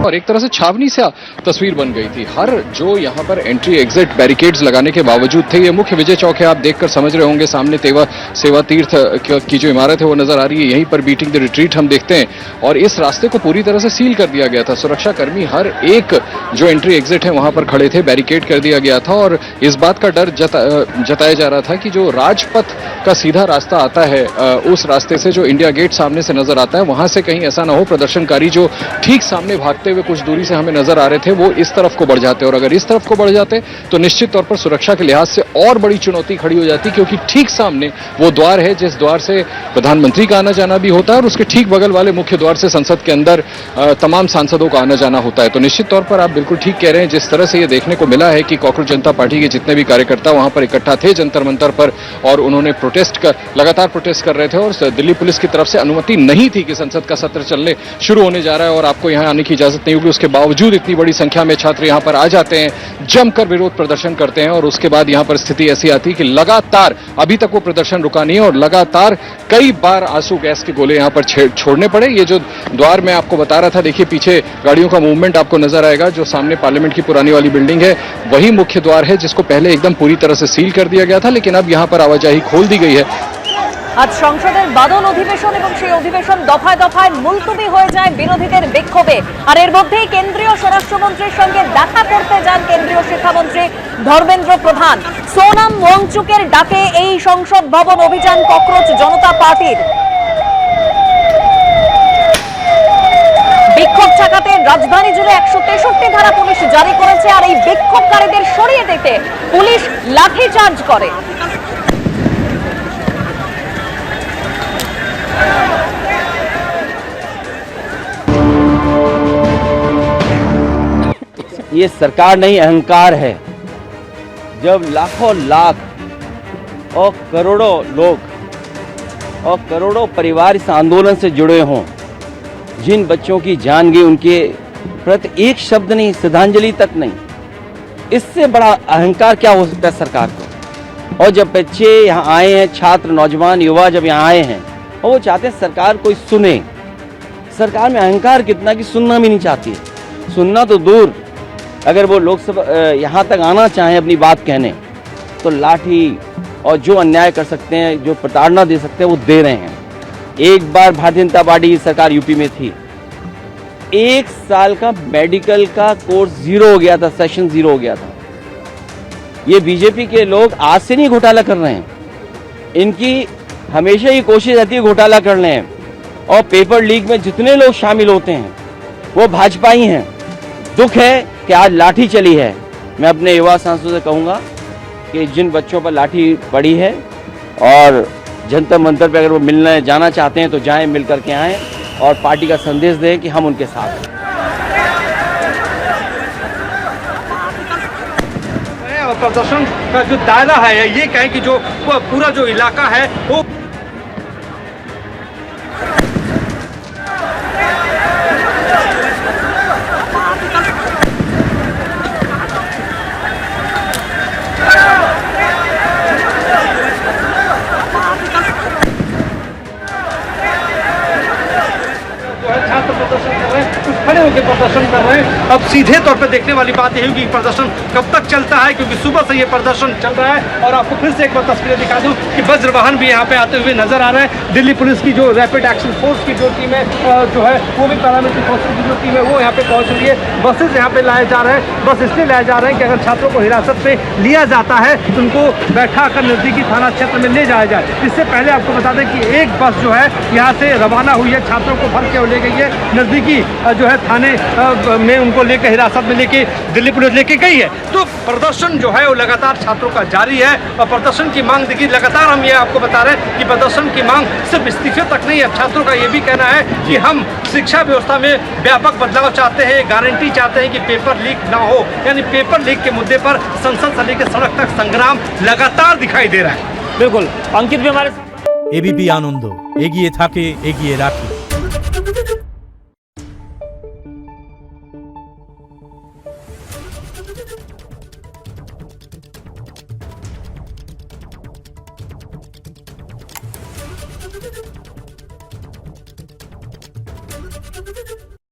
और एक तरह से छावनी सा तस्वीर बन गई थी। हर जो यहाँ पर एंट्री एग्जिट बैरिकेड्स लगाने के बावजूद थे। ये मुख्य विजय चौक है, आप देखकर समझ रहे होंगे। सामने सेवा तीर्थ की जो इमारत है वो नजर आ रही है। यहीं पर बीटिंग द रिट्रीट हम देखते हैं और इस रास्ते को पूरी तरह से सील कर दिया गया था। सुरक्षा कर्मी हर एक जो एंट्री एग्जिट है वहां पर खड़े थे, बैरिकेड कर दिया गया था और इस बात का डर जताया जा रहा था कि जो राजपथ का सीधा रास्ता आता है उस रास्ते से जो इंडिया गेट सामने से नजर आता है वहां से कहीं ऐसा ना हो प्रदर्शनकारी जो ठीक सामने भागते हुए कुछ दूरी से हमें नजर आ रहे थे वो इस तरफ को बढ़ जाते, और अगर इस तरफ को बढ़ जाते तो निश्चित तौर पर सुरक्षा के लिहाज से और बड़ी चुनौती खड़ी हो जाती, क्योंकि ठीक सामने वो द्वार है जिस द्वार से प्रधानमंत्री का आना जाना भी होता है और उसके ठीक बगल वाले मुख्य द्वार से संसद के अंदर तमाम सांसदों का आना जाना होता है। तो निश्चित तौर पर आप बिल्कुल ठीक कह रहे हैं। जिस तरह से ये देखने को मिला है कि कॉकरोच जनता पार्टी के जितने भी कार्यकर्ता वहां पर इकट्ठा थे जंतर मंतर पर और उन्होंने लगातार प्रोटेस्ट कर रहे थे और दिल्ली पुलिस की तरफ से अनुमति नहीं थी कि संसद का सत्र चलने शुरू होने जा रहा है और आपको यहां आने की इजाजत नहीं होगी। उसके बावजूद इतनी बड़ी संख्या में छात्र यहां पर आ जाते हैं, जमकर विरोध प्रदर्शन करते हैं और उसके बाद यहां पर स्थिति ऐसी आती है कि लगातार अभी तक वो प्रदर्शन रुका नहीं है और लगातार कई बार आंसू गैस के गोले यहां पर छोड़ने पड़े। ये जो द्वार मैं आपको बता रहा था, देखिए पीछे गाड़ियों का मूवमेंट आपको नजर आएगा। जो सामने पार्लियामेंट की पुरानी वाली बिल्डिंग है वही मुख्य द्वार है जिसको पहले एकदम पूरी तरह से सील कर दिया गया था, लेकिन अब यहां पर आवाजाही खोल दी गई है। আজ সংসদের বাদল অধিবেশন এবং সেই অধিবেশন দফায় দফায় মুলতবি হয়ে যায় বিরোধীদের বিক্ষোভে। আর এর মধ্যেই কেন্দ্রীয় স্বরাষ্ট্রমন্ত্রীর সঙ্গে দেখা করতে যান কেন্দ্রীয় শিক্ষামন্ত্রী ধর্মেন্দ্র প্রধান। সোনাম ওয়াংচুকের ডাকে এই সংসদ ভবন অভিযান ককরোচ জনতা পার্টির। বিক্ষোভ ঠেকাতে রাজধানী জুড়ে 163 ধারা পুলিশ জারি করেছে আর এই বিক্ষোভকারীদের সরিয়ে দিতে পুলিশ লাঠিচার্জ করে। ये सरकार नहीं अहंकार है। जब लाखों लाख और करोड़ों लोग और करोड़ों परिवार इस आंदोलन से जुड़े हों, जिन बच्चों की जान गई उनके प्रति एक शब्द नहीं, श्रद्धांजलि तक नहीं, इससे बड़ा अहंकार क्या हो सकता है सरकार को। और जब बच्चे यहाँ आए हैं, छात्र नौजवान युवा जब यहाँ आए हैं और वो चाहते हैं सरकार कोई सुने, सरकार में अहंकार कितना कि सुनना भी नहीं चाहती है। सुनना तो दूर, अगर वो लोकसभा यहाँ तक आना चाहें अपनी बात कहने तो लाठी और जो अन्याय कर सकते हैं, जो प्रताड़ना दे सकते हैं वो दे रहे हैं। एक बार भारतीय जनता पार्टी की सरकार यूपी में थी, 1 साल का मेडिकल का कोर्स जीरो हो गया था, सेशन जीरो हो गया था। ये बीजेपी के लोग आज से नहीं घोटाला कर रहे हैं, इनकी हमेशा ही कोशिश रहती है घोटाला कर लें। और पेपर लीक में जितने लोग शामिल होते हैं वो भाजपा ही हैं। दुख है कि आज लाठी चली है। मैं अपने युवा सांसदों से कहूँगा कि जिन बच्चों पर लाठी पड़ी है और जंतर मंतर पे अगर वो मिलने जाना चाहते हैं तो जाएं, मिल करके आएँ और पार्टी का संदेश दें कि हम उनके साथ हैं। प्रदर्शन का जो दायरा है, ये कहें कि जो पूरा जो इलाका है वो खड़े होकर प्रदर्शन कर रहे हैं। अब सीधे तौर पर देखने वाली बात यह होगी प्रदर्शन कब तक चलता है, क्योंकि सुबह से ये प्रदर्शन चल रहा है। और आपको फिर से एक बार तस्वीरें दिखा दूं कि वज्र वाहन भी यहाँ पे आते हुए नजर आ रहे हैं। दिल्ली पुलिस की जो रैपिड एक्शन फोर्स की जो टीम है जो है वो भी पैरामिलिट्री फोर्स की जो टीम है वो यहाँ पे पहुंच रही है। बसेज यहाँ पे लाए जा रहे हैं। बस इसलिए लाए जा रहे हैं कि अगर छात्रों को हिरासत में लिया जाता है तो उनको बैठा कर नजदीकी थाना क्षेत्र में ले जाया जाए। इससे पहले आपको बता दें कि एक बस जो है यहाँ से रवाना हुई है, छात्रों को भर के ले गई है, नजदीकी जो है थाने में उनको लेकर हिरासत में लेके दिल्ली पुलिस लेके गई है। तो प्रदर्शन जो है वो लगातार छात्रों का जारी है और प्रदर्शन की मांग देखिए लगातार हम ये आपको बता रहे हैं कि प्रदर्शन की मांग सिर्फ इस्तीफे तक नहीं है। छात्रों का ये भी कहना है कि हम शिक्षा व्यवस्था में व्यापक बदलाव चाहते हैं, गारंटी चाहते हैं कि पेपर लीक ना हो। यानी पेपर लीक के मुद्दे पर संसद से लेकर सड़क तक संग्राम लगातार दिखाई दे रहा है। बिल्कुल अंकित भी हमारे एबीपी आनंद एगिए थाके एगिए राखी।